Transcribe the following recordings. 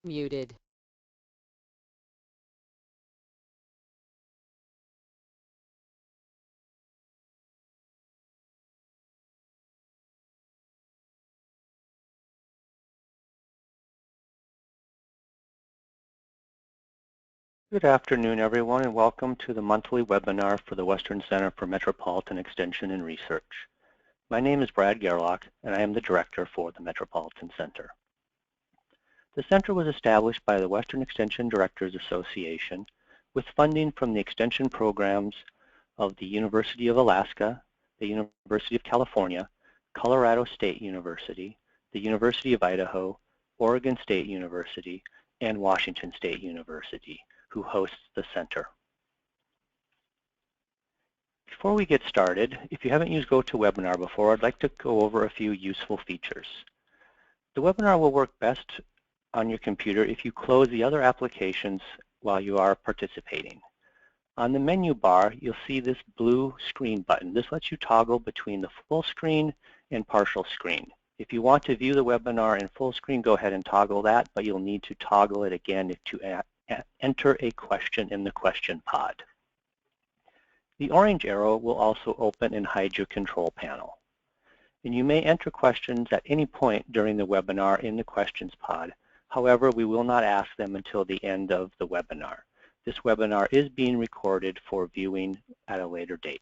Muted. Good afternoon, everyone, and welcome to the monthly webinar for the Western Center for Metropolitan Extension and Research. My name is Brad Gerlach, and I am the director for the Metropolitan Center. The center was established by the Western Extension Directors Association with funding from the extension programs of the University of Alaska, the University of California, Colorado State University, the University of Idaho, Oregon State University, and Washington State University, who hosts the center. Before we get started, if you haven't used GoToWebinar before, I'd like to go over a few useful features. The webinar will work best on your computer if you close the other applications while you are participating. On the menu bar, you'll see this blue screen button. This lets you toggle between the full screen and partial screen. If you want to view the webinar in full screen, go ahead and toggle that, but you'll need to toggle it again to enter a question in the question pod. The orange arrow will also open and hide your control panel. And you may enter questions at any point during the webinar in the questions pod. However, we will not ask them until the end of the webinar. This webinar is being recorded for viewing at a later date.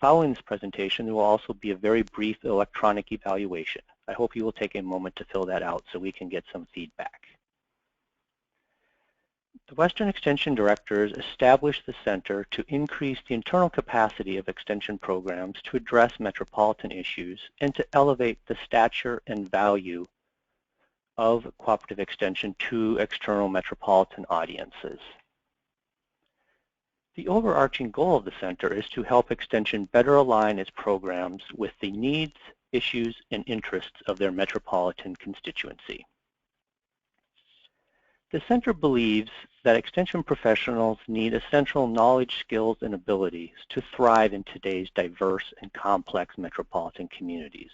Following this presentation, there will also be a very brief electronic evaluation. I hope you will take a moment to fill that out so we can get some feedback. The Western Extension Directors established the center to increase the internal capacity of extension programs to address metropolitan issues and to elevate the stature and value of cooperative extension to external metropolitan audiences. The overarching goal of the center is to help extension better align its programs with the needs, issues, and interests of their metropolitan constituency. The center believes that extension professionals need essential knowledge, skills, and abilities to thrive in today's diverse and complex metropolitan communities,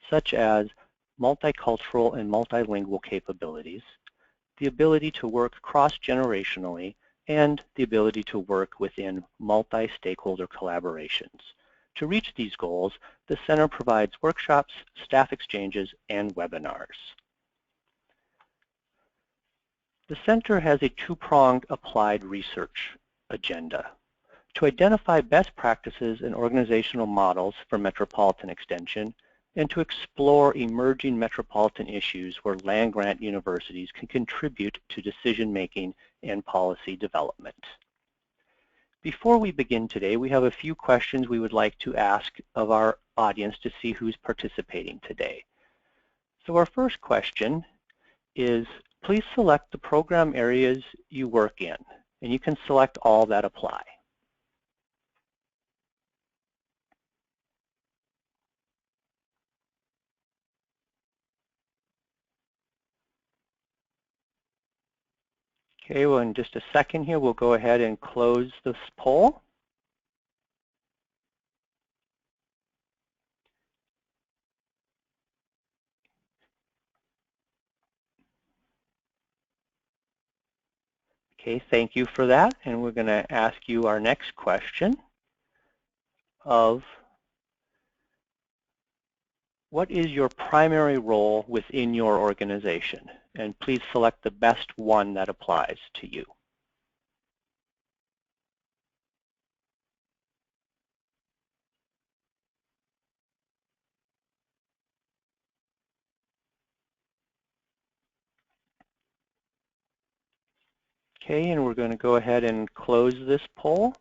such as multicultural and multilingual capabilities, the ability to work cross-generationally, and the ability to work within multi-stakeholder collaborations. To reach these goals, the center provides workshops, staff exchanges, and webinars. The center has a two-pronged applied research agenda to identify best practices and organizational models for metropolitan extension and to explore emerging metropolitan issues where land-grant universities can contribute to decision-making and policy development. Before we begin today, we have a few questions we would like to ask of our audience to see who's participating today. So our first question is, please select the program areas you work in, and you can select all that apply. Okay, well, in just a second here, we'll go ahead and close this poll. Okay, thank you for that, and we're going to ask you our next question of what is your primary role within your organization? And please select the best one that applies to you. Okay, and we're going to go ahead and close this poll.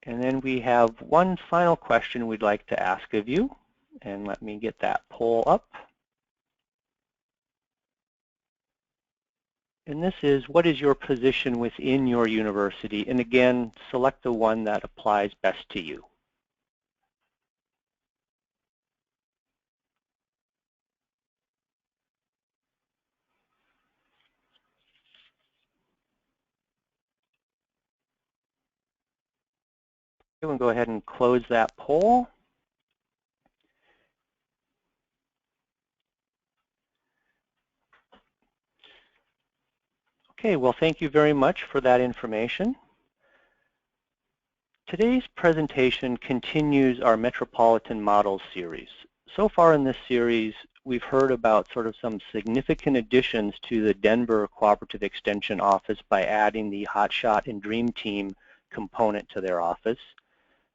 And then we have one final question we'd like to ask of you. And let me get that poll up. And this is, what is your position within your university? And again, select the one that applies best to you. We'll go ahead and close that poll. Okay, well, thank you very much for that information. Today's presentation continues our Metropolitan Models series. So far in this series, we've heard about sort of some significant additions to the Denver Cooperative Extension Office by adding the Hotshot and Dream Team component to their office.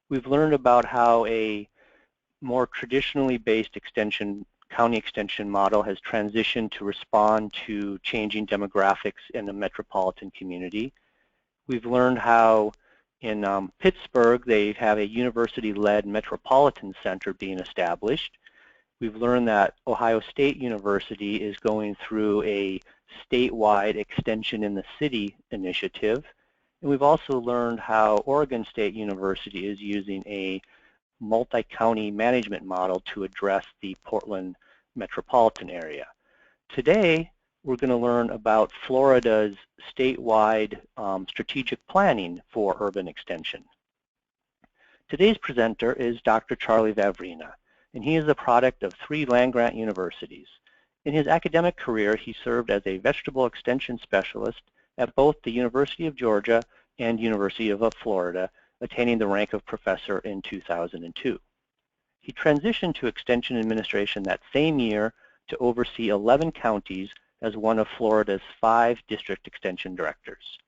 We've learned about how a more traditionally based county extension model has transitioned to respond to changing demographics in the metropolitan community. We've learned how in Pittsburgh they have a university-led metropolitan center being established. We've learned that Ohio State University is going through a statewide extension in the city initiative. And we've also learned how Oregon State University is using a multi-county management model to address the Portland metropolitan area. Today, we're going to learn about Florida's statewide strategic planning for urban extension. Today's presenter is Dr. Charlie Vavrina, and he is the product of 3 land-grant universities. In his academic career, he served as a vegetable extension specialist at both the University of Georgia and University of Florida, attaining the rank of professor in 2002. He transitioned to extension administration that same year to oversee 11 counties as one of Florida's 5 district extension directors.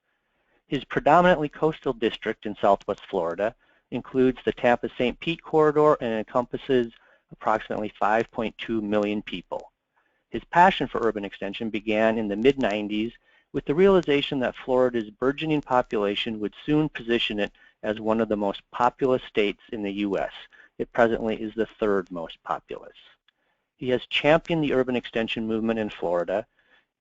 His predominantly coastal district in southwest Florida includes the Tampa-St. Pete corridor and encompasses approximately 5.2 million people. His passion for urban extension began in the mid-90s with the realization that Florida's burgeoning population would soon position it as one of the most populous states in the U.S. It presently is the 3rd most populous. He has championed the urban extension movement in Florida,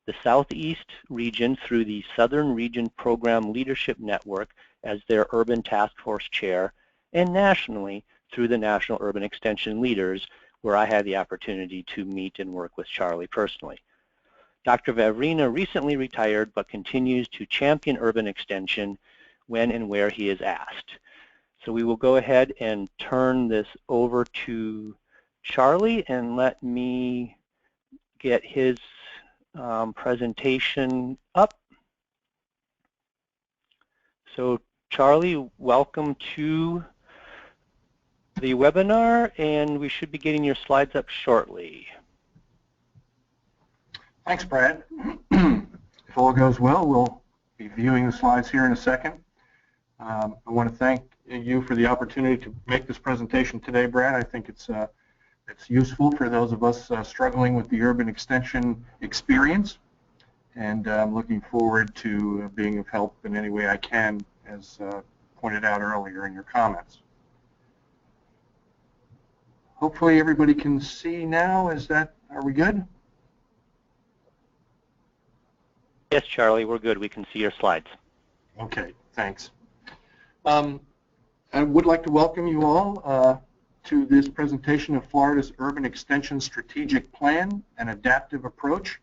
the Southeast region through the Southern Region Program Leadership Network as their Urban Task Force Chair, and nationally through the National Urban Extension Leaders, where I had the opportunity to meet and work with Charlie personally. Dr. Vavrina recently retired but continues to champion urban extension when and where he is asked. So we will go ahead and turn this over to Charlie and let me get his presentation up. So Charlie, welcome to the webinar, and we should be getting your slides up shortly. Thanks, Brad. If all goes well, we'll be viewing the slides here in a second. I want to thank you for the opportunity to make this presentation today, Brad. I think it's useful for those of us struggling with the urban extension experience, and I'm looking forward to being of help in any way I can, as pointed out earlier in your comments. Hopefully everybody can see now. Are we good? Yes, Charlie, we're good. We can see your slides. Okay, thanks. I would like to welcome you all to this presentation of Florida's Urban Extension Strategic Plan and Adaptive Approach.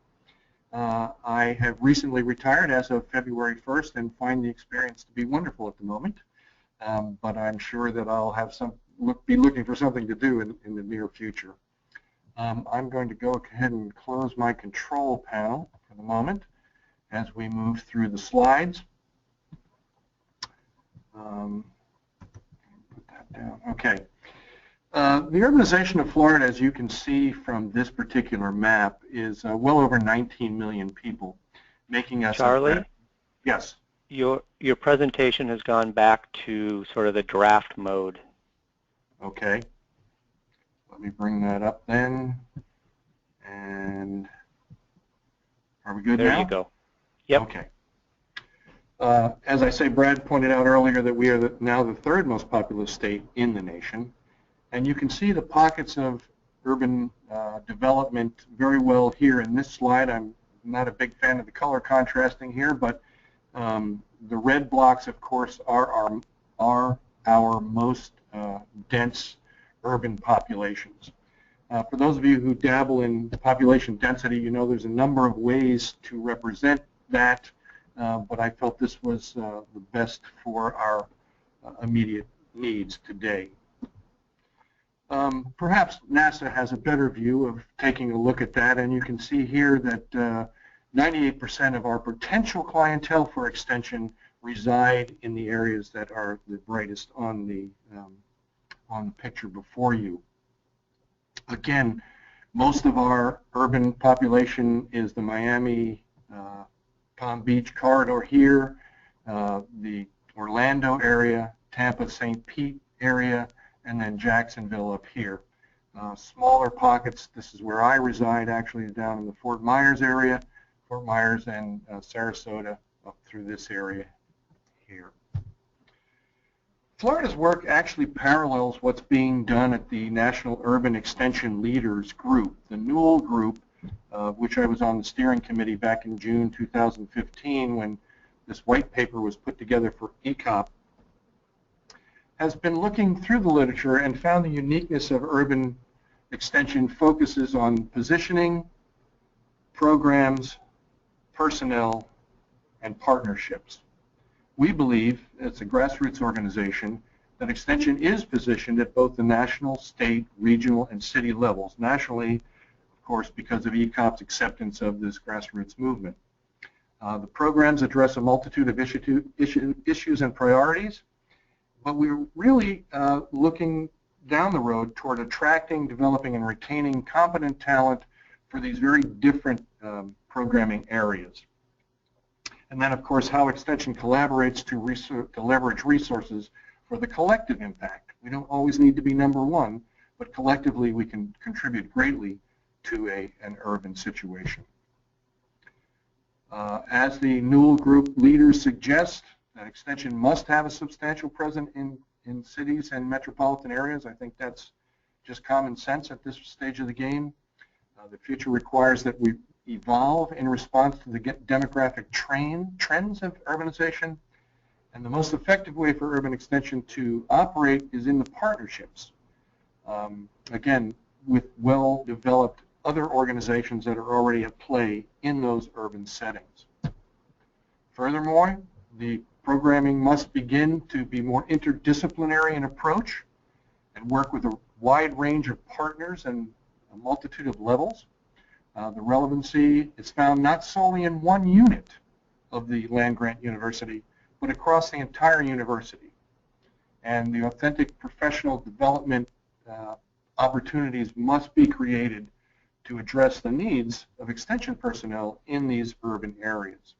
I have recently retired as of February 1st and find the experience to be wonderful at the moment, but I'm sure that I'll have be looking for something to do in the near future. I'm going to go ahead and close my control panel for the moment as we move through the slides. Put that down. Okay. The urbanization of Florida, as you can see from this particular map, is well over 19 million people, making us... Charlie? Yes? Your presentation has gone back to sort of the draft mode. Okay. Let me bring that up then. And are we good now? There you go. Yep. Okay. As I say, Brad pointed out earlier that we are now the 3rd most populous state in the nation. And you can see the pockets of urban development very well here in this slide. I'm not a big fan of the color contrasting here, but the red blocks, of course, are our most dense urban populations. For those of you who dabble in population density, you know there's a number of ways to represent that, but I felt this was the best for our immediate needs today. Perhaps NASA has a better view of taking a look at that, and you can see here that 98% of our potential clientele for extension reside in the areas that are the brightest on the picture before you. Again, most of our urban population is the Miami, Palm Beach corridor here, the Orlando area, Tampa, St. Pete area, and then Jacksonville up here. Smaller pockets, this is where I reside, actually down in the Fort Myers area, Fort Myers and Sarasota up through this area here. Florida's work actually parallels what's being done at the National Urban Extension Leaders Group, the Newell Group, which I was on the steering committee back in June 2015 when this white paper was put together for ECOP, has been looking through the literature and found the uniqueness of urban extension focuses on positioning, programs, personnel, and partnerships. We believe, it's a grassroots organization, that extension is positioned at both the national, state, regional, and city levels. Nationally, of course, because of ECOP's acceptance of this grassroots movement. The programs address a multitude of issues and priorities, but we're really looking down the road toward attracting, developing, and retaining competent talent for these very different programming areas. And then, of course, how extension collaborates to leverage resources for the collective impact. We don't always need to be number one, but collectively we can contribute greatly to an urban situation. As the Newell Group leaders suggest, that extension must have a substantial presence in cities and metropolitan areas. I think that's just common sense at this stage of the game. The future requires that we evolve in response to the demographic trends of urbanization, and the most effective way for urban extension to operate is in the partnerships, again, with well-developed other organizations that are already at play in those urban settings. Furthermore, the programming must begin to be more interdisciplinary in approach and work with a wide range of partners and a multitude of levels. The relevancy is found not solely in one unit of the land-grant university, but across the entire university. And the authentic professional development opportunities must be created to address the needs of extension personnel in these urban areas.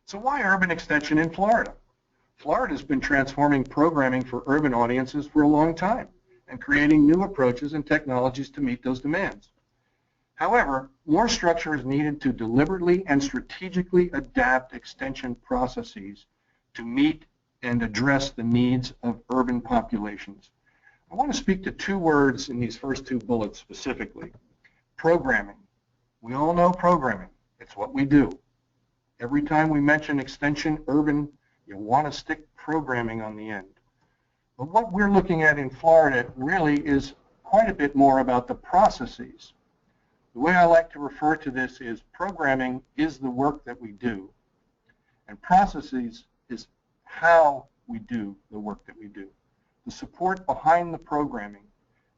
So why urban extension in Florida? Florida has been transforming programming for urban audiences for a long time and creating new approaches and technologies to meet those demands. However, more structure is needed to deliberately and strategically adapt extension processes to meet and address the needs of urban populations. I want to speak to two words in these first two bullets specifically. Programming. We all know programming. It's what we do. Every time we mention extension urban, you want to stick programming on the end. But what we're looking at in Florida really is quite a bit more about the processes. The way I like to refer to this is programming is the work that we do, and processes is how we do the work that we do. The support behind the programming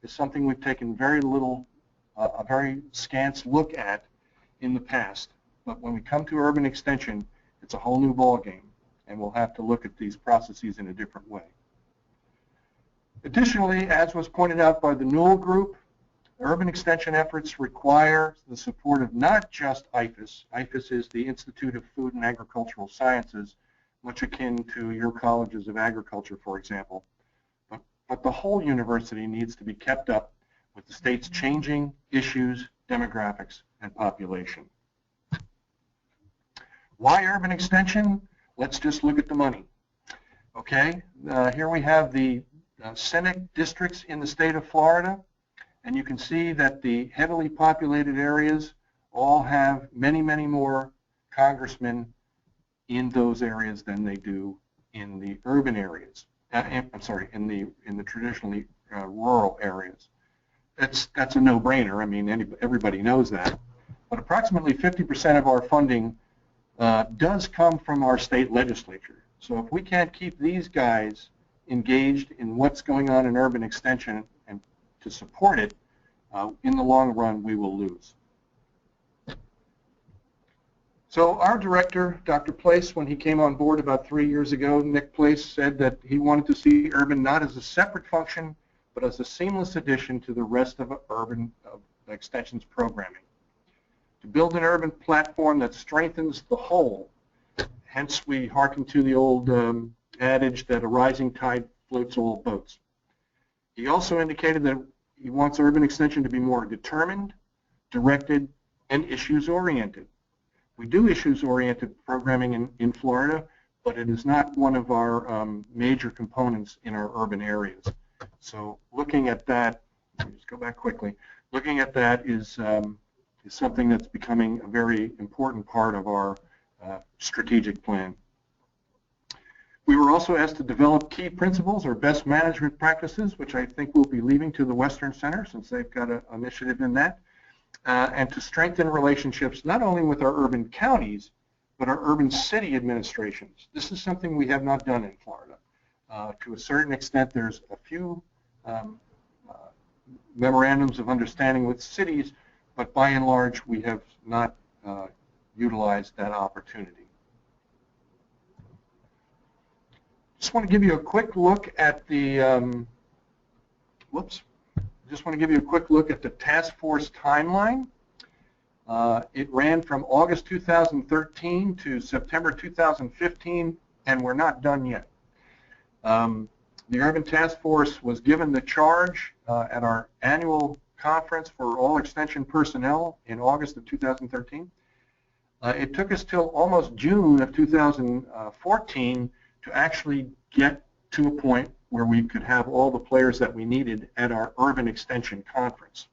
is something we've taken very little, a very scant look at in the past. But when we come to urban extension, it's a whole new ballgame, and we'll have to look at these processes in a different way. Additionally, as was pointed out by the Newell Group, urban extension efforts require the support of not just IFAS. IFAS is the Institute of Food and Agricultural Sciences, much akin to your colleges of agriculture, for example. But the whole university needs to be kept up with the state's changing issues, demographics, and population. Why urban extension? Let's just look at the money. Okay, here we have the Senate districts in the state of Florida, and you can see that the heavily populated areas all have many, many more congressmen in those areas than they do in the urban areas. I'm sorry, in the traditionally rural areas. That's a no-brainer. I mean, everybody knows that. But approximately 50% of our funding does come from our state legislature. So if we can't keep these guys engaged in what's going on in urban extension and to support it, in the long run we will lose. So our director, Dr. Place, when he came on board about 3 years ago, Nick Place, said that he wanted to see urban not as a separate function, but as a seamless addition to the rest of urban extensions programming. To build an urban platform that strengthens the whole. Hence, we hearken to the old adage that a rising tide floats all boats. He also indicated that he wants urban extension to be more determined, directed, and issues-oriented. We do issues-oriented programming in Florida, but it is not one of our major components in our urban areas. So looking at that, let me just go back quickly, looking at that is something that's becoming a very important part of our strategic plan. We were also asked to develop key principles or best management practices, which I think we'll be leaving to the Western Center since they've got an initiative in that. And to strengthen relationships not only with our urban counties, but our urban city administrations. This is something we have not done in Florida. To a certain extent, there's a few memorandums of understanding with cities, but by and large, we have not utilized that opportunity. Just want to give you a quick look at the, just want to give you a quick look at the task force timeline. It ran from August 2013 to September 2015, and we're not done yet. The Urban Task Force was given the charge at our annual conference for all extension personnel in August of 2013. It took us till almost June of 2014 to actually get to a point where we could have all the players that we needed at our Urban Extension Conference.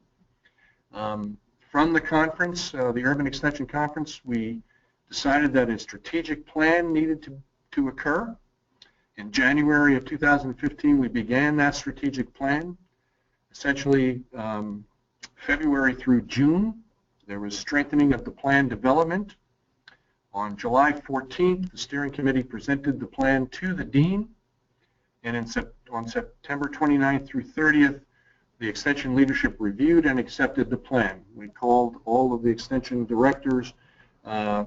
From the conference, the Urban Extension Conference, we decided that a strategic plan needed to occur. In January of 2015, we began that strategic plan. Essentially, February through June, there was strengthening of the plan development. On July 14th, the steering committee presented the plan to the dean. And on September 29th through 30th, the extension leadership reviewed and accepted the plan. We called all of the extension directors, the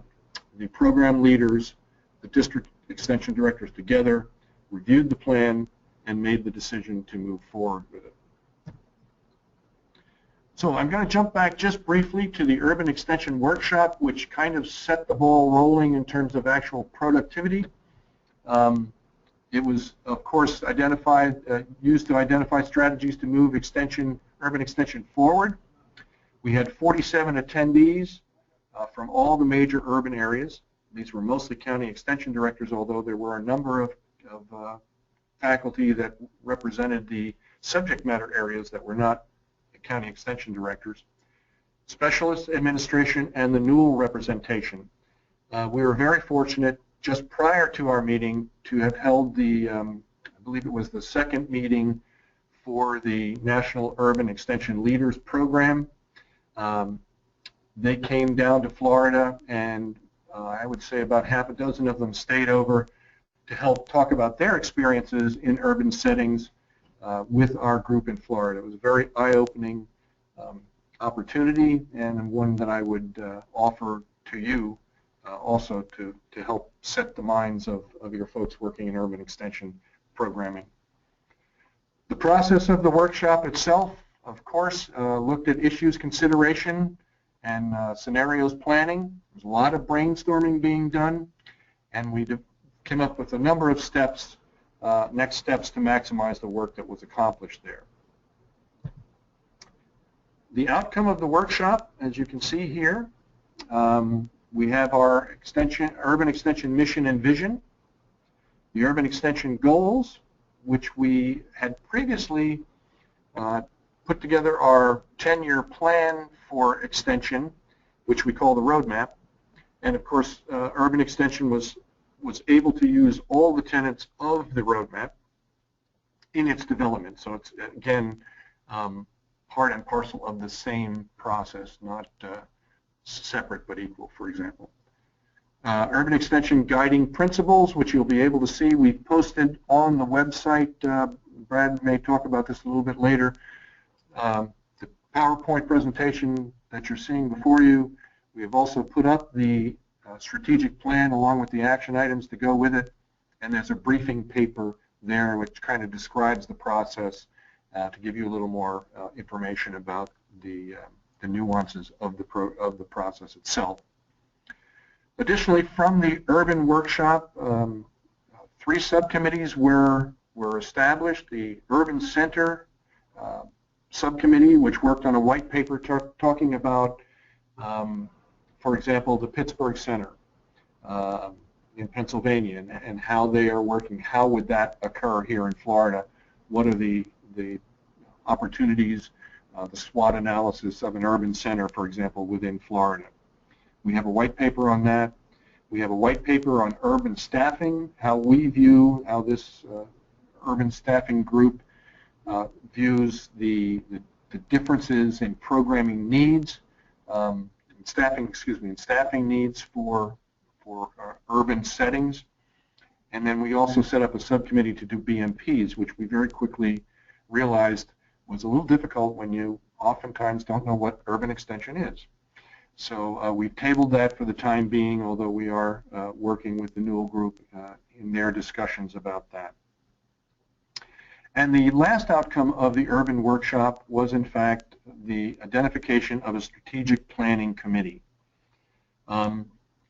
program leaders, the district extension directors together, reviewed the plan, and made the decision to move forward with it. So I'm going to jump back just briefly to the Urban Extension Workshop, which kind of set the ball rolling in terms of actual productivity. It was, of course, used to identify strategies to move urban extension forward. We had 47 attendees from all the major urban areas. These were mostly county extension directors, although there were a number of faculty that represented the subject matter areas that were not county extension directors, specialist administration, and the Newell representation. We were very fortunate just prior to our meeting to have held the, I believe it was the second meeting for the National Urban Extension Leaders Program. They came down to Florida, and I would say about half a dozen of them stayed over to help talk about their experiences in urban settings with our group in Florida. It was a very eye-opening opportunity, and one that I would offer to you also to help set the minds of your folks working in urban extension programming. The process of the workshop itself, of course, looked at issues consideration and scenarios planning. There's a lot of brainstorming being done, and we came up with a number of steps, next steps to maximize the work that was accomplished there. The outcome of the workshop, as you can see here, we have our urban extension mission and vision, the urban extension goals, which we had previously put together our 10-year plan for extension, which we call the roadmap. And of course, urban extension was able to use all the tenets of the roadmap in its development. So it's, again, part and parcel of the same process, not separate but equal, for example. Urban Extension Guiding Principles, which you'll be able to see. We've posted on the website. Brad may talk about this a little bit later. The PowerPoint presentation that you're seeing before you. We have also put up the strategic plan along with the action items to go with it. And there's a briefing paper there which kind of describes the process to give you a little more information about the nuances of the process itself. Additionally, from the urban workshop, 3 subcommittees were established. The Urban Center subcommittee, which worked on a white paper talking about, for example, the Pittsburgh Center in Pennsylvania and how they are working. How would that occur here in Florida? What are the opportunities, the SWOT analysis of an urban center, for example, within Florida? We have a white paper on that. We have a white paper on urban staffing, how we view, how this urban staffing group views the differences in programming needs, staffing needs for urban settings. And then we also set up a subcommittee to do BMPs, which we very quickly realized was a little difficult when you oftentimes don't know what urban extension is. So we've tabled that for the time being, although we are working with the Newell Group in their discussions about that. And the last outcome of the urban workshop was, in fact, the identification of a strategic planning committee.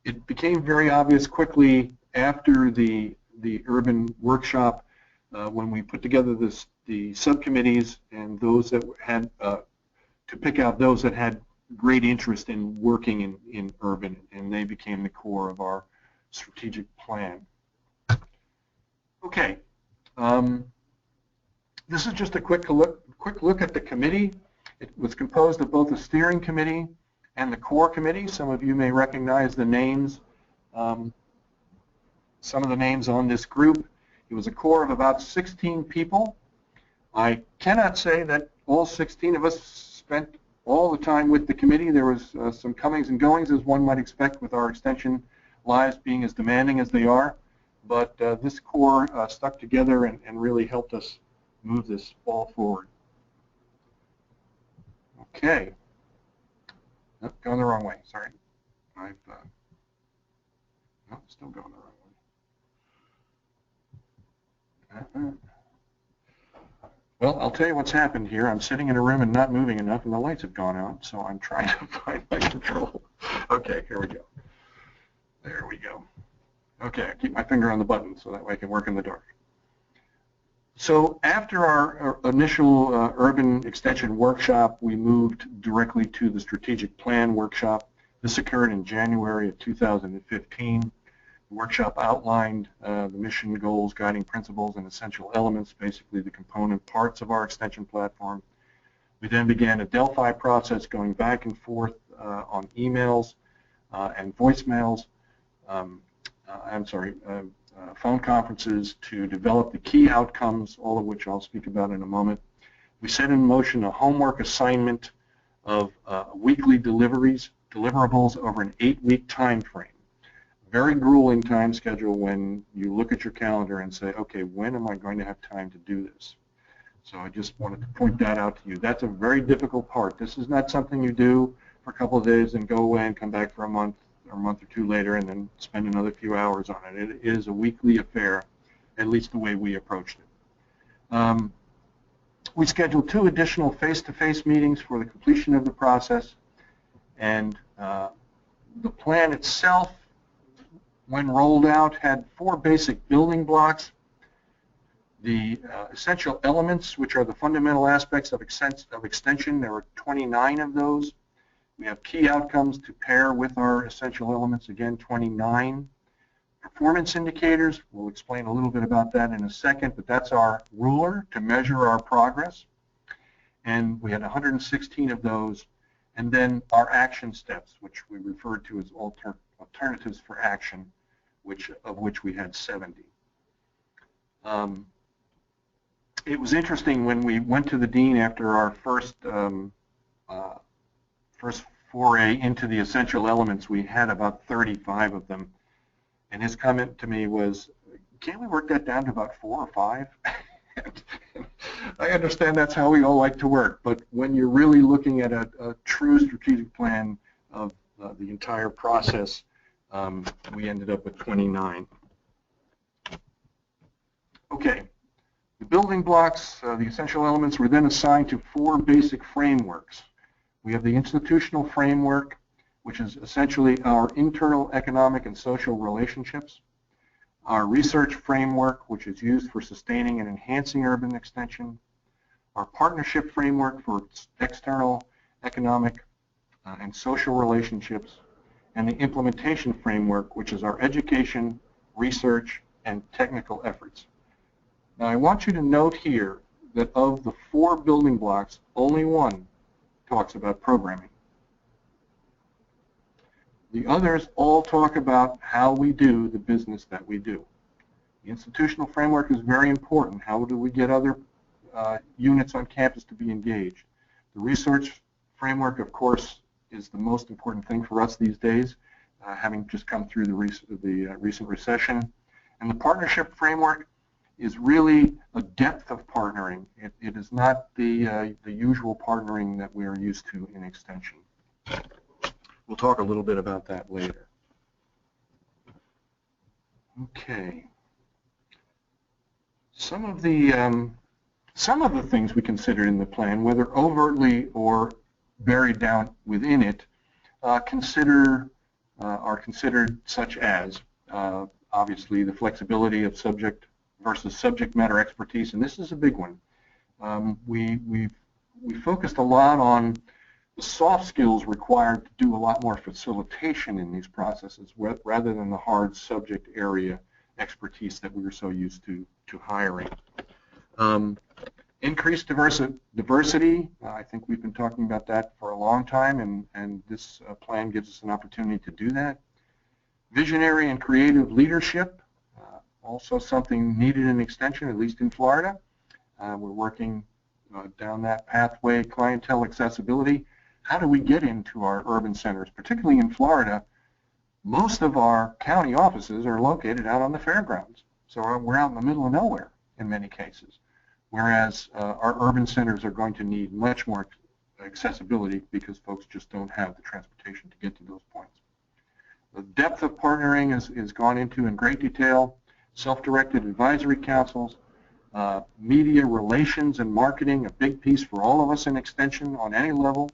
It became very obvious quickly after the urban workshop when we put together the subcommittees and those that had to pick out those that had great interest in working in urban, and they became the core of our strategic plan. Okay, this is just a quick look at the committee. It was composed of both the steering committee and the core committee. Some of you may recognize the names, some of the names on this group. It was a core of about 16 people. I cannot say that all 16 of us spent all the time with the committee. There was some comings and goings, as one might expect with our extension lives being as demanding as they are. But this core stuck together and really helped us move this ball forward. Okay. Nope, going the wrong way. Sorry. I've nope, still going the wrong way. Well, I'll tell you what's happened here. I'm sitting in a room and not moving enough, and the lights have gone out, so I'm trying to find my control. Okay, here we go. There we go. Okay, I keep my finger on the button so that way I can work in the dark. So after our initial urban extension workshop, we moved directly to the strategic plan workshop. This occurred in January of 2015. The workshop outlined the mission, goals, guiding principles, and essential elements, basically the component parts of our extension platform. We then began a Delphi process going back and forth on emails and voicemails, phone conferences to develop the key outcomes, all of which I'll speak about in a moment. We set in motion a homework assignment of weekly deliverables over an 8-week time frame. Very grueling time schedule when you look at your calendar and say, okay, when am I going to have time to do this? So I just wanted to point that out to you. That's a very difficult part. This is not something you do for a couple of days and go away and come back for a month or two later and then spend another few hours on it. It is a weekly affair, at least the way we approached it. We scheduled 2 additional face-to-face meetings for the completion of the process, and the plan itself, when rolled out, had 4 basic building blocks. The essential elements, which are the fundamental aspects of extension, there were 29 of those. We have key outcomes to pair with our essential elements, again, 29. Performance indicators, we'll explain a little bit about that in a second, but that's our ruler to measure our progress. And we had 116 of those. And then our action steps, which we referred to as alternatives for action, of which we had 70. It was interesting when we went to the dean after our first foray into the essential elements. We had about 35 of them And his comment to me was, can't we work that down to about 4 or 5? I understand that's how we all like to work, but when you're really looking at a true strategic plan of the entire process, we ended up with 29. Okay, the building blocks, the essential elements were then assigned to 4 basic frameworks. We have the institutional framework, which is essentially our internal economic and social relationships. Our research framework, which is used for sustaining and enhancing urban extension. Our partnership framework for external economic and social relationships. And the implementation framework, which is our education, research, and technical efforts. Now, I want you to note here that of the 4 building blocks, only one talks about programming. The others all talk about how we do the business that we do. The institutional framework is very important. How do we get other units on campus to be engaged? The research framework, of course, is the most important thing for us these days, having just come through the recent recession. And the partnership framework is really a depth of partnering. It is not the usual partnering that we are used to in extension. We'll talk a little bit about that later. Okay. Some of the things we considered in the plan, whether overtly or buried down within it, are considered such as obviously the flexibility of subject versus subject matter expertise, and this is a big one. We focused a lot on the soft skills required to do a lot more facilitation in these processes rather than the hard subject area expertise that we were so used to hiring. Increased diversity, I think we've been talking about that for a long time, and this plan gives us an opportunity to do that. Visionary and creative leadership, also something needed in extension, at least in Florida. We're working down that pathway. Clientele accessibility. How do we get into our urban centers, particularly in Florida? Most of our county offices are located out on the fairgrounds, so we're out in the middle of nowhere in many cases, whereas our urban centers are going to need much more accessibility because folks just don't have the transportation to get to those points. The depth of partnering is gone into in great detail. Self-directed advisory councils, media relations and marketing, a big piece for all of us in extension on any level,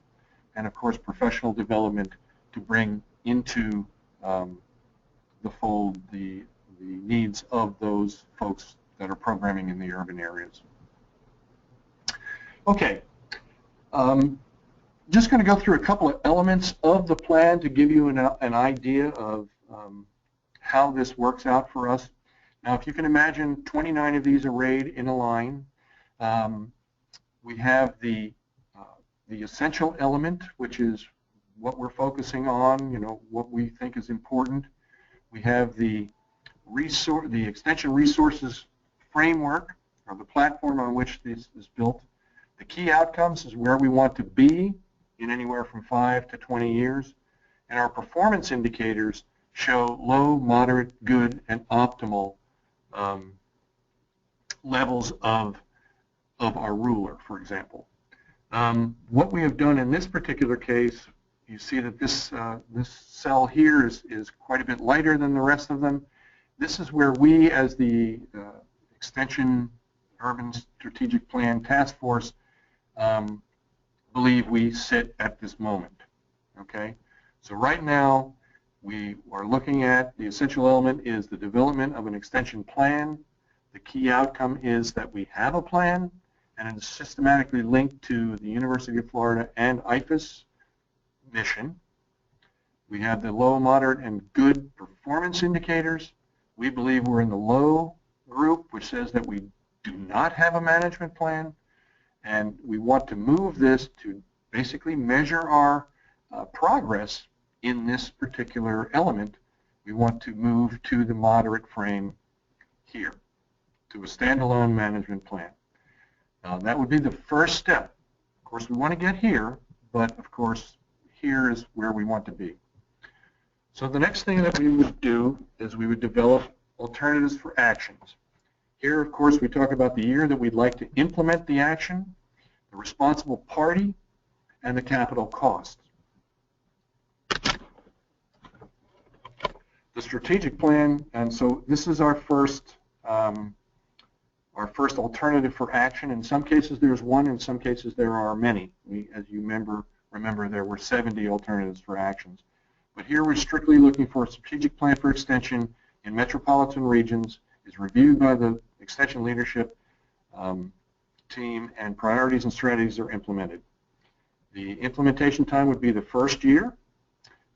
and of course professional development to bring into the fold the needs of those folks that are programming in the urban areas. Okay, just going to go through a couple of elements of the plan to give you an idea of how this works out for us. Now, if you can imagine 29 of these arrayed in a line, we have the essential element, which is what we're focusing on, what we think is important. We have the extension resources framework, or the platform on which this is built. The key outcomes is where we want to be in anywhere from 5 to 20 years. And our performance indicators show low, moderate, good, and optimal levels of our ruler, for example. What we have done in this particular case, you see that this cell here is quite a bit lighter than the rest of them. This is where we, as the Extension Urban Strategic Plan Task Force, believe we sit at this moment. Okay, so right now we are looking at the essential element is the development of an extension plan. The key outcome is that we have a plan, and it is systematically linked to the University of Florida and IFAS mission. We have the low, moderate, and good performance indicators. We believe we're in the low group, which says that we do not have a management plan, and we want to move this to basically measure our progress in this particular element. We want to move to the moderate frame here, to a standalone management plan. That would be the first step. Of course, we want to get here, but of course, here is where we want to be. So the next thing that we would do is we would develop alternatives for actions. Here, of course, we talk about the year that we'd like to implement the action, the responsible party, and the capital cost. The strategic plan, and so this is our first alternative for action. In some cases there's one, in some cases there are many. As you remember, there were 70 alternatives for actions. But here we're strictly looking for a strategic plan for extension in metropolitan regions, is reviewed by the extension leadership team, and priorities and strategies are implemented. The implementation time would be the first year.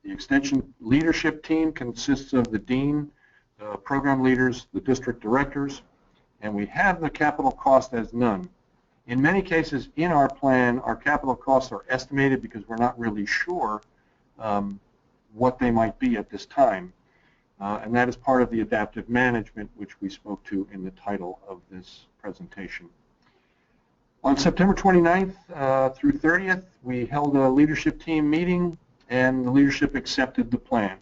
The extension leadership team consists of the dean, the program leaders, the district directors, and we have the capital cost as none. In many cases in our plan, our capital costs are estimated because we're not really sure what they might be at this time. And that is part of the adaptive management, which we spoke to in the title of this presentation. On September 29th through 30th, we held a leadership team meeting, and the leadership accepted the plan.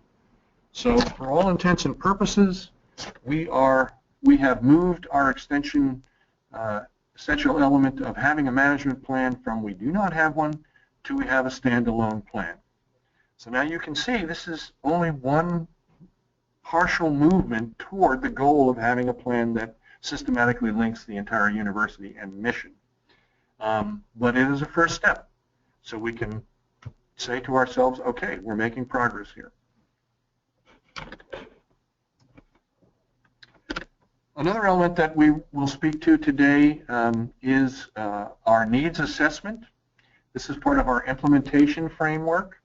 So for all intents and purposes, we have moved our extension essential element of having a management plan from we do not have one to we have a standalone plan. So now you can see this is only one partial movement toward the goal of having a plan that systematically links the entire university and mission. But it is a first step. So we can say to ourselves, okay, we're making progress here. Another element that we will speak to today is our needs assessment. This is part of our implementation framework.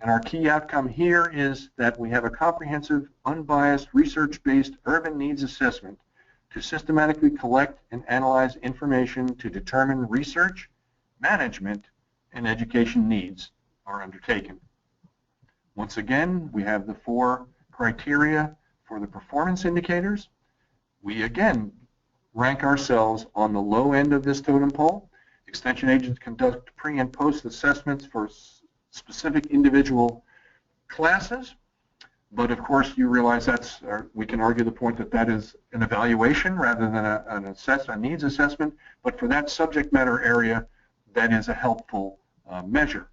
And our key outcome here is that we have a comprehensive, unbiased, research-based urban needs assessment to systematically collect and analyze information to determine research, management, and education needs are undertaken. Once again, we have the 4 criteria for the performance indicators. We again rank ourselves on the low end of this totem pole. Extension agents conduct pre- and post assessments for specific individual classes, but of course you realize that's, we can argue the point that that is an evaluation rather than a needs assessment, but for that subject matter area, that is a helpful measure.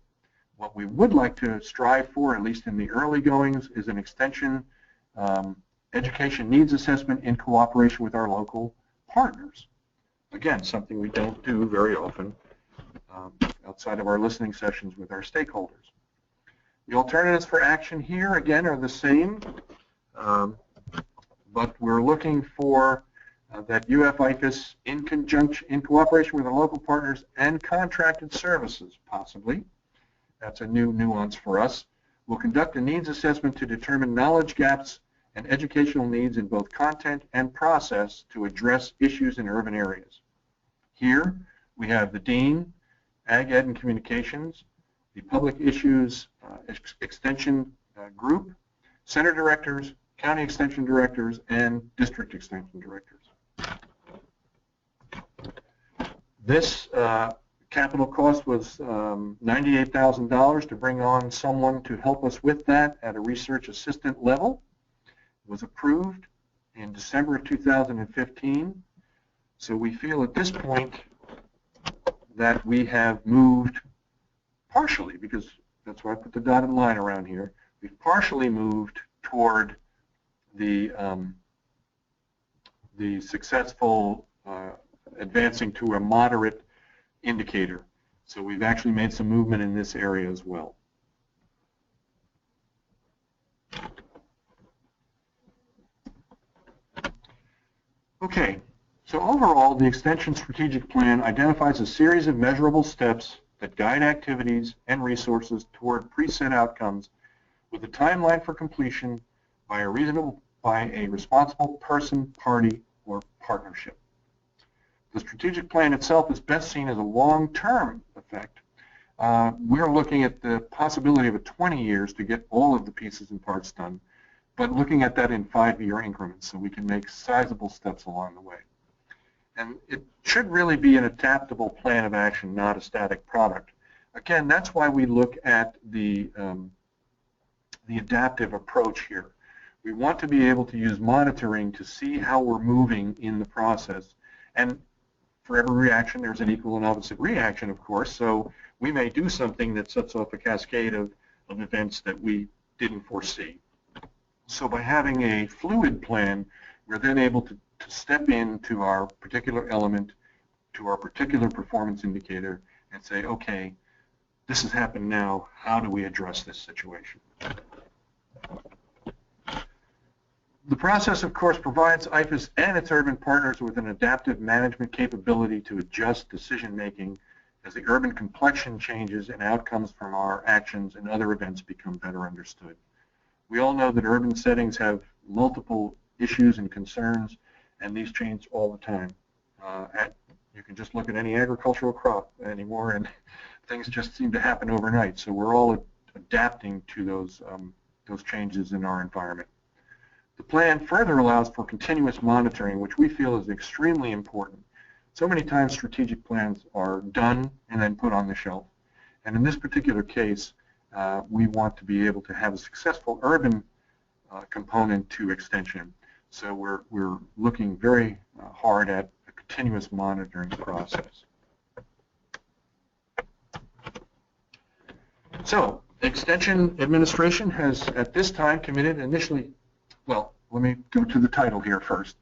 What we would like to strive for, at least in the early goings, is an extension education needs assessment in cooperation with our local partners. Again, something we don't do very often outside of our listening sessions with our stakeholders. The alternatives for action here, again, are the same, but we're looking for that IFAS in cooperation with our local partners and contracted services, possibly. That's a new nuance for us. We'll conduct a needs assessment to determine knowledge gaps and educational needs in both content and process to address issues in urban areas. Here, we have the Dean, Ag Ed and Communications, the Public Issues Extension Group, Center Directors, County Extension Directors, and District Extension Directors. This capital cost was $98,000 to bring on someone to help us with that at a research assistant level. It was approved in December of 2015. So we feel at this point that we have moved partially, because that's why I put the dotted line around here, we've partially moved toward the successful advancing to a moderate indicator. So we've actually made some movement in this area as well. Okay, so overall, the Extension Strategic Plan identifies a series of measurable steps that guide activities and resources toward preset outcomes with a timeline for completion by a responsible person, party, or partnership. The strategic plan itself is best seen as a long-term effect. We're looking at the possibility of 20 years to get all of the pieces and parts done, but looking at that in 5-year increments so we can make sizable steps along the way. And it should really be an adaptable plan of action, not a static product. Again, that's why we look at the the adaptive approach here. We want to be able to use monitoring to see how we're moving in the process. And for every reaction, there's an equal and opposite reaction, of course. So we may do something that sets off a cascade of events that we didn't foresee. So by having a fluid plan, we're then able to step into our particular element, to our particular performance indicator, and say, okay, this has happened now. How do we address this situation? The process, of course, provides IFAS and its urban partners with an adaptive management capability to adjust decision-making as the urban complexion changes and outcomes from our actions and other events become better understood. We all know that urban settings have multiple issues and concerns, and these change all the time. You can just look at any agricultural crop anymore, and things just seem to happen overnight. So we're all adapting to those changes in our environment. The plan further allows for continuous monitoring, which we feel is extremely important. So many times strategic plans are done and then put on the shelf. And in this particular case, we want to be able to have a successful urban component to extension. So we're looking very hard at a continuous monitoring process. So Extension Administration has at this time committed initially, well, let me go to the title here first.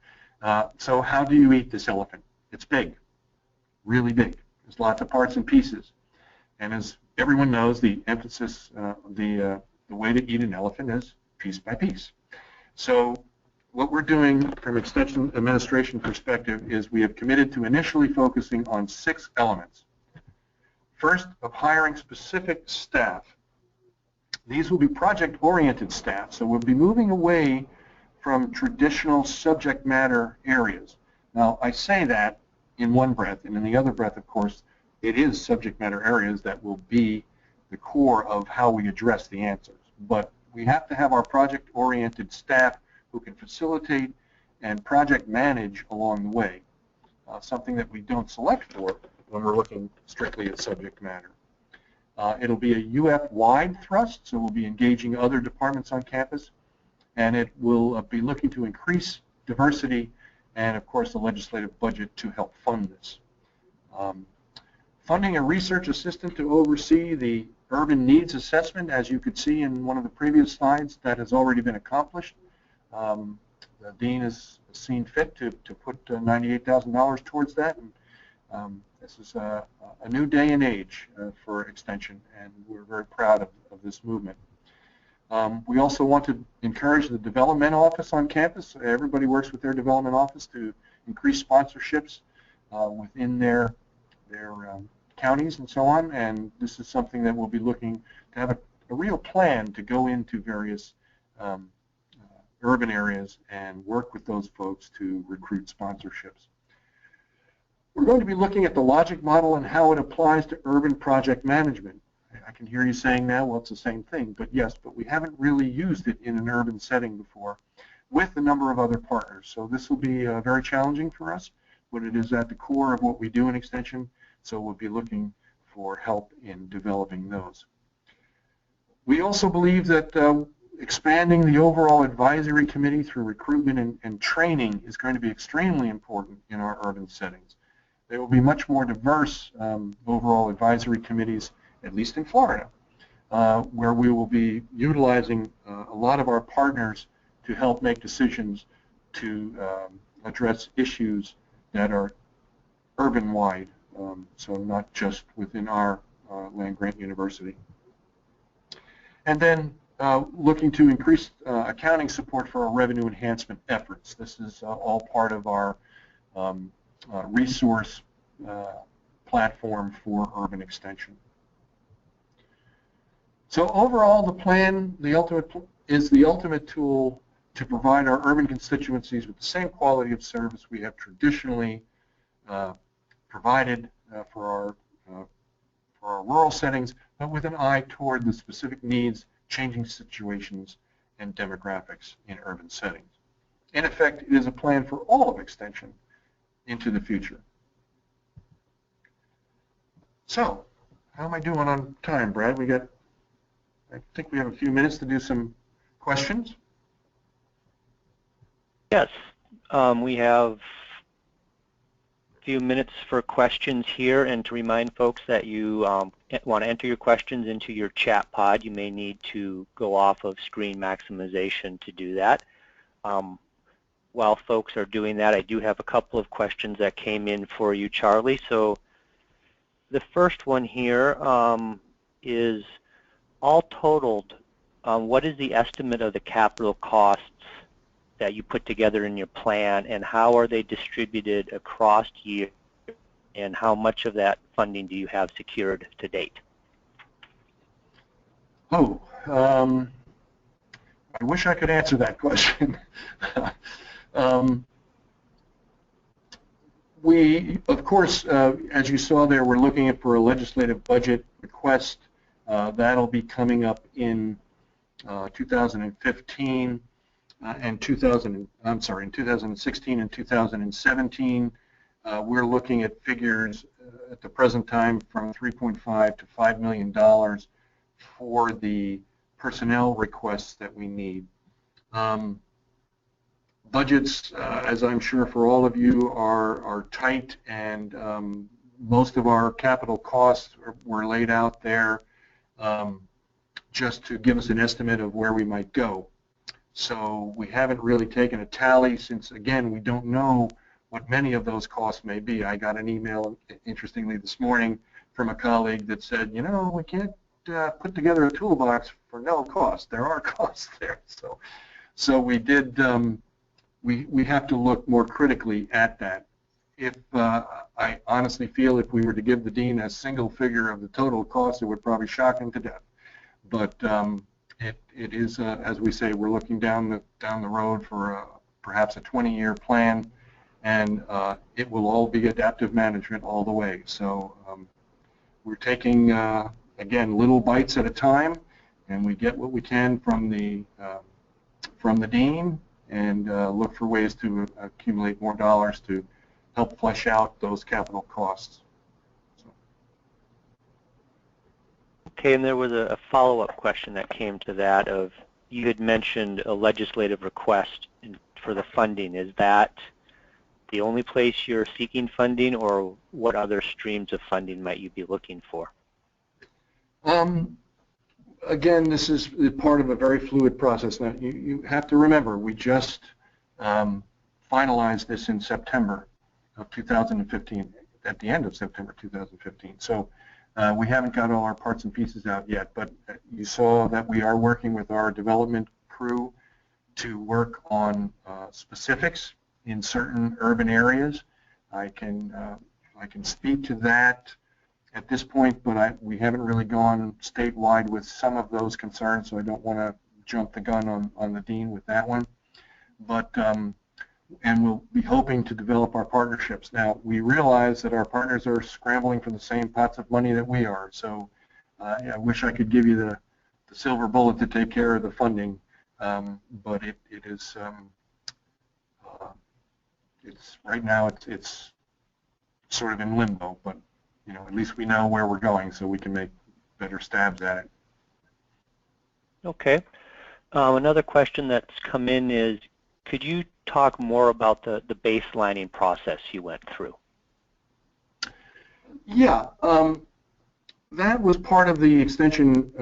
So how do you eat this elephant? It's big, really big. There's lots of parts and pieces. And as everyone knows, the emphasis, the way to eat an elephant is piece by piece. So what we're doing from Extension Administration perspective is we have committed to initially focusing on 6 elements. First, of hiring specific staff. These will be project-oriented staff, so we'll be moving away from traditional subject matter areas. Now, I say that in one breath, and in the other breath, of course, it is subject matter areas that will be the core of how we address the answers. But we have to have our project-oriented staff who can facilitate and project manage along the way, something that we don't select for when we're looking strictly at subject matter. It'll be a UF-wide thrust, so we'll be engaging other departments on campus, and it will be looking to increase diversity and, of course, the legislative budget to help fund this. Funding a research assistant to oversee the urban needs assessment, as you could see in one of the previous slides, that has already been accomplished. The dean has seen fit to put $98,000 towards that, and this is a new day and age for Extension, and we're very proud of this movement. We also want to encourage the development office on campus. Everybody works with their development office to increase sponsorships within their counties and so on, and this is something that we'll be looking to have a real plan to go into various urban areas and work with those folks to recruit sponsorships. We're going to be looking at the logic model and how it applies to urban project management. I can hear you saying now, well, it's the same thing, but yes, but we haven't really used it in an urban setting before with a number of other partners. So this will be very challenging for us, but it is at the core of what we do in Extension, so we'll be looking for help in developing those. We also believe that expanding the overall advisory committee through recruitment and training is going to be extremely important in our urban settings. There will be much more diverse overall advisory committees, at least in Florida, where we will be utilizing a lot of our partners to help make decisions to address issues that are urban-wide, so not just within our land-grant university. And then looking to increase accounting support for our revenue enhancement efforts. This is all part of our resource platform for urban extension. So overall, the plan, is the ultimate tool to provide our urban constituencies with the same quality of service we have traditionally provided for our rural settings, but with an eye toward the specific needs, changing situations, and demographics in urban settings. In effect, it is a plan for all of Extension into the future. So, how am I doing on time, Brad? I I think we have a few minutes to do some questions. Yes, we have a few minutes for questions here, and to remind folks that you want to enter your questions into your chat pod, you may need to go off of screen maximization to do that. While folks are doing that, I do have a couple of questions that came in for you, Charlie. So the first one here is, all totaled, what is the estimate of the capital costs that you put together in your plan, and how are they distributed across year, and how much of that funding do you have secured to date? Oh, I wish I could answer that question. We, of course, as you saw there, we're looking for a legislative budget request. That'll be coming up in 2015 and in 2016 and 2017. We're looking at figures at the present time from $3.5 to $5 million for the personnel requests that we need. Budgets, as I'm sure for all of you, are tight, and most of our capital costs were laid out there just to give us an estimate of where we might go. So we haven't really taken a tally since, again, we don't know what many of those costs may be. I got an email, interestingly, this morning from a colleague that said, you know, we can't put together a toolbox for no cost. There are costs there. So we did, we have to look more critically at that. If I honestly feel if we were to give the dean a single figure of the total cost, it would probably shock him to death. But it is, as we say, we're looking down the road for perhaps a 20-year plan, and it will all be adaptive management all the way. So we're taking, again, little bites at a time, and we get what we can from the dean, and look for ways to accumulate more dollars to help flesh out those capital costs. Okay, and there was a follow-up question that came to that of, you had mentioned a legislative request for the funding. Is that the only place you're seeking funding, or what other streams of funding might you be looking for? Again, this is part of a very fluid process. Now, you have to remember, we just finalized this in September of 2015, at the end of September 2015. So we haven't got all our parts and pieces out yet, but you saw that we are working with our development crew to work on specifics in certain urban areas. I can speak to that at this point, but we haven't really gone statewide with some of those concerns, so I don't want to jump the gun on the dean with that one. But and we'll be hoping to develop our partnerships. Now, we realize that our partners are scrambling for the same pots of money that we are, so I wish I could give you the silver bullet to take care of the funding, but it is it's right now it's sort of in limbo, but you know, at least we know where we're going, so we can make better stabs at it. Okay. Another question that's come in is, could you talk more about the baselining process you went through? Yeah, that was part of the Extension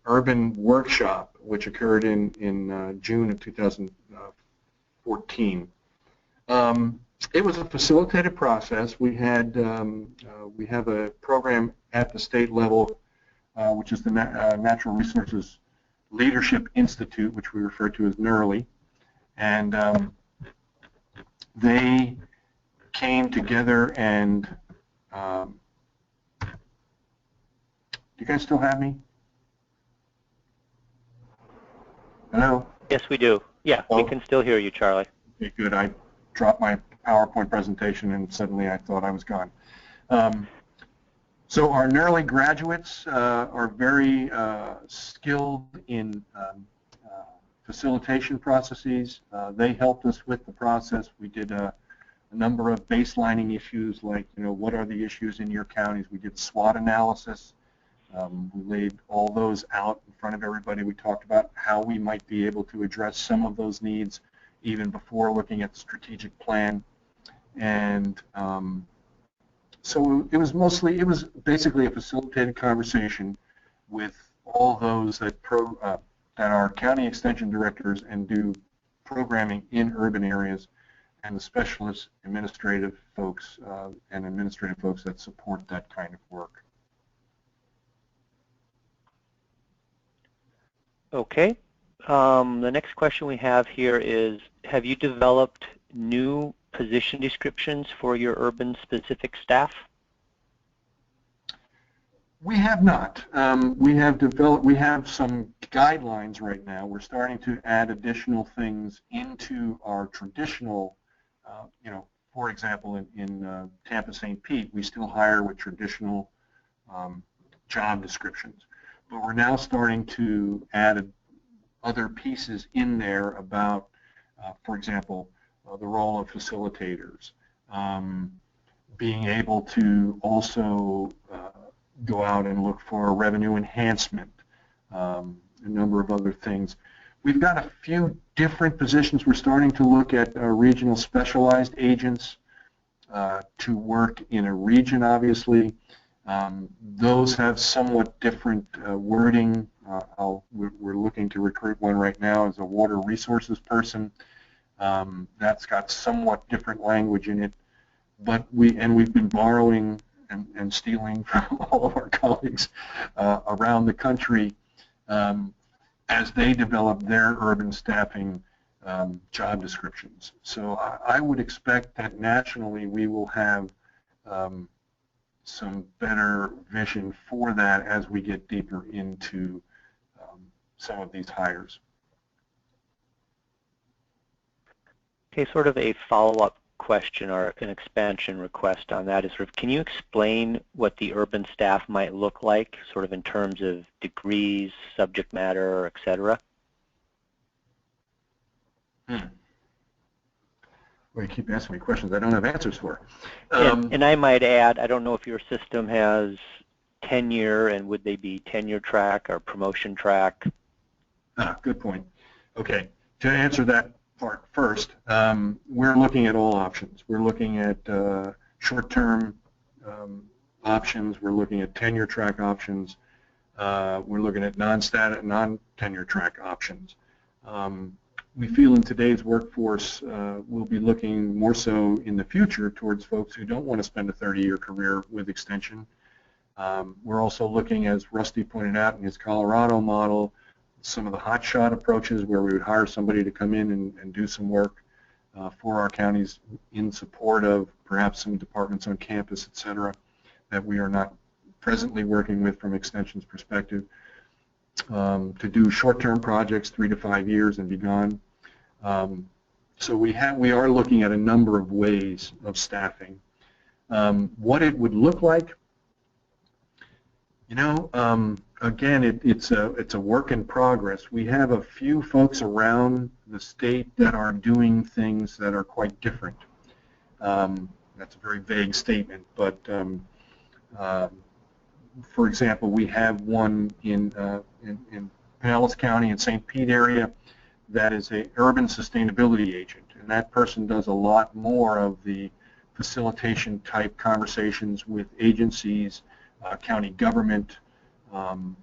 Urban Workshop, which occurred in June of 2014. It was a facilitated process. We had we have a program at the state level, which is the Natural Resources Leadership Institute, which we refer to as NERLI, and they came together and do you guys still have me? Hello? Yes, we do. Yeah, we can still hear you, Charlie. Okay, good. I dropped my PowerPoint presentation and suddenly I thought I was gone. So our NERLI graduates are very skilled in facilitation processes. They helped us with the process. We did a number of baselining issues, like, you know, what are the issues in your counties. We did SWOT analysis. We laid all those out in front of everybody. We talked about how we might be able to address some of those needs even before looking at the strategic plan. And so it was basically a facilitated conversation with all those that are county extension directors and do programming in urban areas, and the specialist administrative folks and administrative folks that support that kind of work. Okay. The next question we have here is, have you developed new position descriptions for your urban specific staff? We have not. We have some guidelines right now. We're starting to add additional things into our traditional, for example, in Tampa St. Pete, we still hire with traditional job descriptions. But we're now starting to add other pieces in there about, for example, the role of facilitators, being able to also go out and look for revenue enhancement, a number of other things. We've got a few different positions. We're starting to look at regional specialized agents to work in a region, obviously. Those have somewhat different wording. We're looking to recruit one right now as a water resources person. That's got somewhat different language in it, but we've been borrowing and stealing from all of our colleagues around the country as they develop their urban staffing job descriptions. So I would expect that nationally we will have some better vision for that as we get deeper into some of these hires. Okay, sort of a follow-up question or an expansion request on that is sort of, can you explain what the urban staff might look like, sort of in terms of degrees, subject matter, et cetera? Well, you keep asking me questions I don't have answers for. And I might add, I don't know if your system has tenure, and would they be tenure track or promotion track? Good point. Okay, to answer that part first, we're looking at all options. We're looking at short-term options. We're looking at tenure track options. We're looking at non-tenure track options. We feel in today's workforce we'll be looking more so in the future towards folks who don't want to spend a 30-year career with extension. We're also looking, as Rusty pointed out in his Colorado model, some of the hotshot approaches where we would hire somebody to come in and do some work for our counties in support of perhaps some departments on campus, et cetera, that we are not presently working with from extension's perspective, to do short-term projects, 3 to 5 years and be gone. So we are looking at a number of ways of staffing. What it would look like, again, it's a work in progress. We have a few folks around the state that are doing things that are quite different. That's a very vague statement, but for example, we have one in Pinellas County and St. Pete area that is an urban sustainability agent, and that person does a lot more of the facilitation type conversations with agencies, county government, and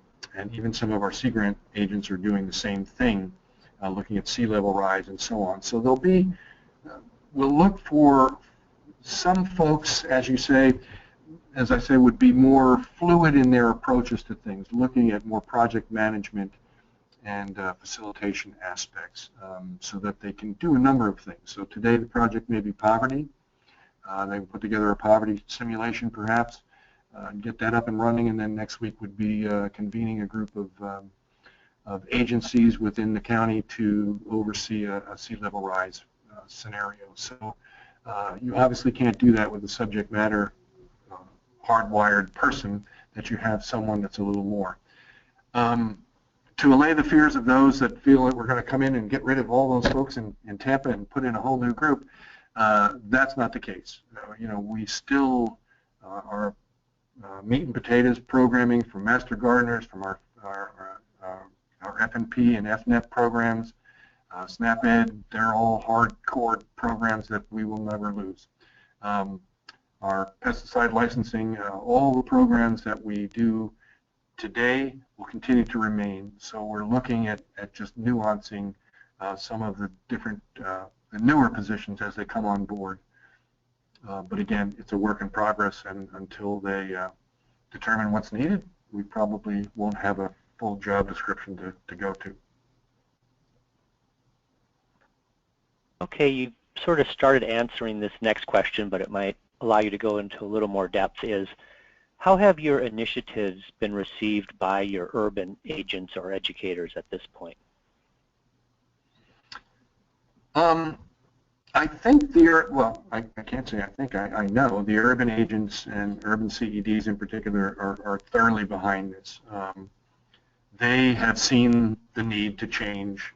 even some of our Sea Grant agents are doing the same thing, looking at sea level rise and so on. So there'll be, we'll look for some folks, as you say, as I say, would be more fluid in their approaches to things, looking at more project management and facilitation aspects, so that they can do a number of things. So today the project may be poverty. They put together a poverty simulation perhaps, get that up and running, and then next week would be convening a group of agencies within the county to oversee a sea level rise scenario. So you obviously can't do that with a subject matter hardwired person, that you have someone that's a little more. To allay the fears of those that feel that we're going to come in and get rid of all those folks in Tampa and put in a whole new group, that's not the case. We still are meat and potatoes programming from Master Gardeners, from our FNP and FNEP programs, SNAP-Ed. They're all hardcore programs that we will never lose. Our pesticide licensing, all the programs that we do today will continue to remain. So we're looking at just nuancing some of the different, the newer positions as they come on board. But again, it's a work in progress, and until they determine what's needed, we probably won't have a full job description to go to. Okay, you sort of started answering this next question, but it might allow you to go into a little more depth, is how have your initiatives been received by your urban agents or educators at this point? I think well, I can't say I think, I know the urban agents and urban CEDs in particular are thoroughly behind this. They have seen the need to change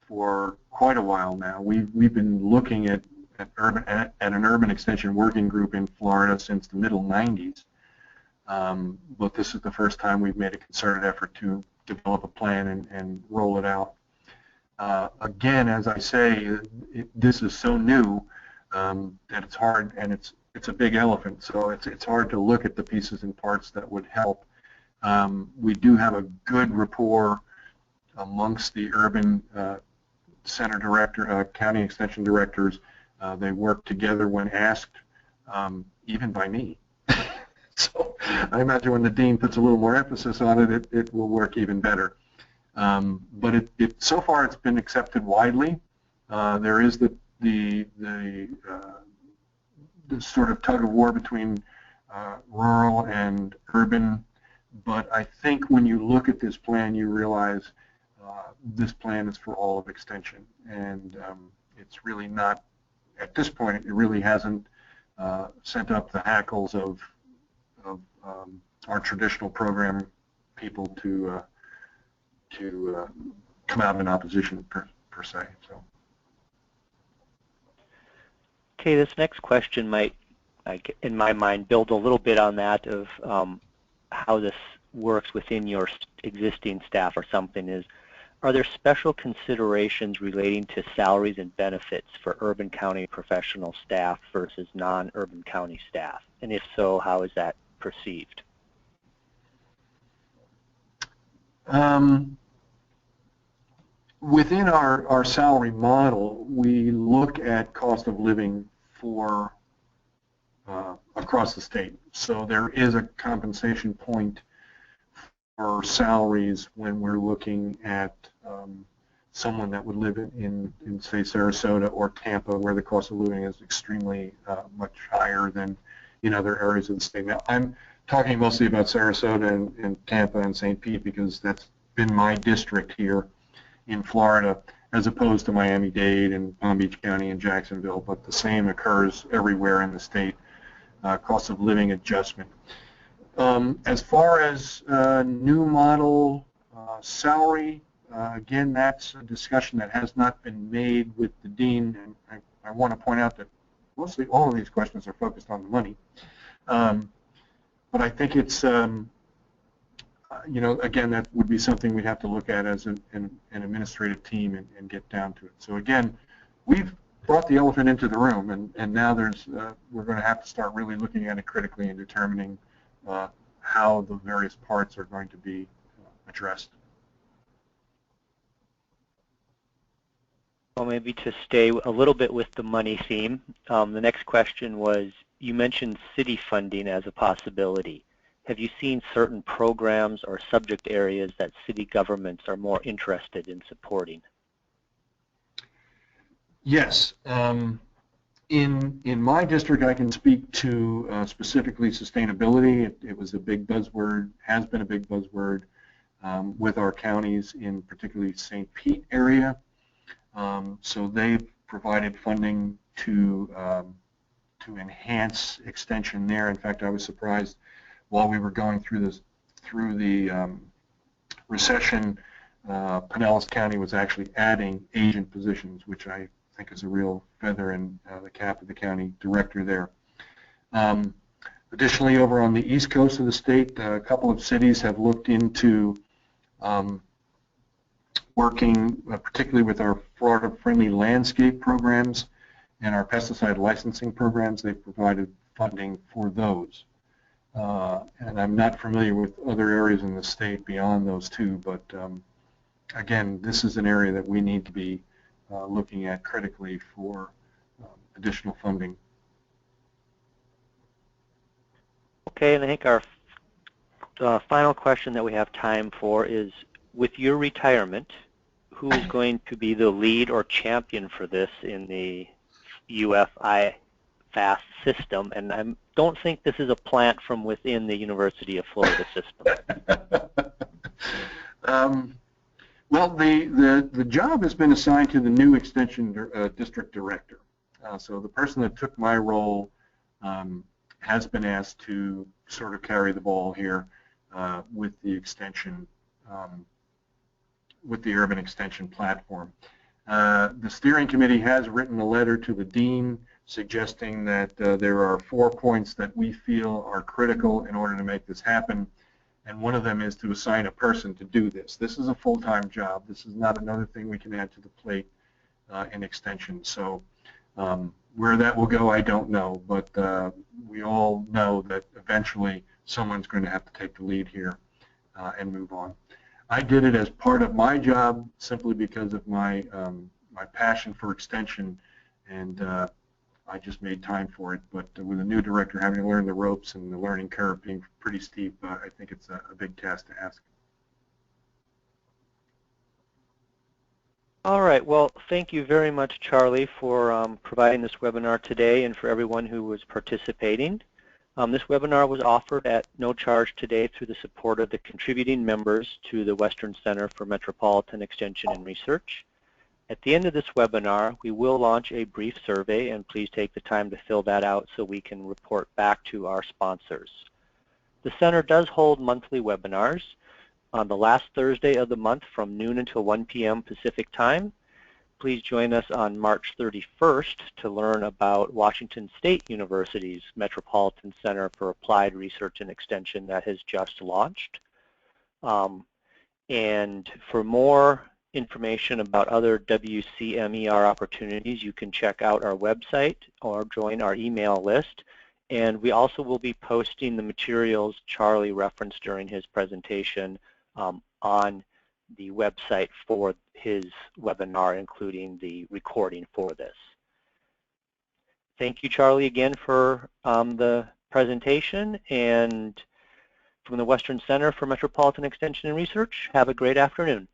for quite a while now. We've been looking at an urban extension working group in Florida since the middle 90s. But this is the first time we've made a concerted effort to develop a plan and roll it out. Again, as I say, this is so new that it's hard, and it's a big elephant, so it's hard to look at the pieces and parts that would help. We do have a good rapport amongst the urban center director, county extension directors. They work together when asked, even by me. So I imagine when the dean puts a little more emphasis on it, it will work even better. But so far it's been accepted widely. There is the sort of tug of war between rural and urban, but I think when you look at this plan, you realize this plan is for all of extension, and it's really not, at this point, it really hasn't sent up the hackles of our traditional program people to come out in opposition per se. So. Okay, this next question might, in my mind, build a little bit on that of how this works within your existing staff or something. Is, are there special considerations relating to salaries and benefits for urban county professional staff versus non-urban county staff? And if so, how is that perceived? Within our salary model, we look at cost of living for across the state. So there is a compensation point for salaries when we're looking at someone that would live in say, Sarasota or Tampa, where the cost of living is extremely much higher than in other areas of the state. Now, I'm talking mostly about Sarasota and Tampa and St. Pete because that's been my district here in Florida, as opposed to Miami-Dade and Palm Beach County and Jacksonville, but the same occurs everywhere in the state, cost of living adjustment. As far as new model salary, again, that's a discussion that has not been made with the dean, and I want to point out that mostly all of these questions are focused on the money. But I think it's, you know, again, that would be something we'd have to look at as an administrative team and get down to it. So again, we've brought the elephant into the room, and now there's we're going to have to start really looking at it critically and determining how the various parts are going to be addressed. Well, maybe to stay a little bit with the money theme, the next question was, you mentioned city funding as a possibility. Have you seen certain programs or subject areas that city governments are more interested in supporting? Yes. In my district, I can speak to specifically sustainability. It was a big buzzword, has been a big buzzword with our counties in particularly St. Pete area. So they've provided funding to enhance extension there. In fact, I was surprised while we were going through the recession, Pinellas County was actually adding agent positions, which I think is a real feather in the cap of the county director there. Additionally, over on the east coast of the state, a couple of cities have looked into working particularly with our Florida-friendly landscape programs and our pesticide licensing programs. They've provided funding for those. And I'm not familiar with other areas in the state beyond those two, but again, this is an area that we need to be looking at critically for additional funding. Okay, and I think our final question that we have time for is, with your retirement, who is going to be the lead or champion for this in the IFAS system? And I don't think this is a plant from within the University of Florida system. Well, the job has been assigned to the new Extension District Director. So the person that took my role has been asked to sort of carry the ball here with the extension, with the Urban Extension platform. The steering committee has written a letter to the dean suggesting that there are 4 points that we feel are critical in order to make this happen, and one of them is to assign a person to do this. This is a full-time job. This is not another thing we can add to the plate in extension. So where that will go, I don't know, but we all know that eventually someone's going to have to take the lead here and move on. I did it as part of my job simply because of my my passion for extension, and I just made time for it. But with a new director having to learn the ropes and the learning curve being pretty steep, I think it's a big task to ask. All right, well, thank you very much, Charlie, for providing this webinar today and for everyone who was participating. This webinar was offered at no charge today through the support of the contributing members to the Western Center for Metropolitan Extension and Research. At the end of this webinar, we will launch a brief survey, and please take the time to fill that out so we can report back to our sponsors. The center does hold monthly webinars on the last Thursday of the month from noon until 1 p.m. Pacific time. Please join us on March 31st to learn about Washington State University's Metropolitan Center for Applied Research and Extension that has just launched. And for more information about other WCMER opportunities, you can check out our website or join our email list. And we also will be posting the materials Charlie referenced during his presentation on the website for his webinar, including the recording for this. Thank you, Charlie, again for the presentation, and from the Western Center for Metropolitan Extension and Research, have a great afternoon.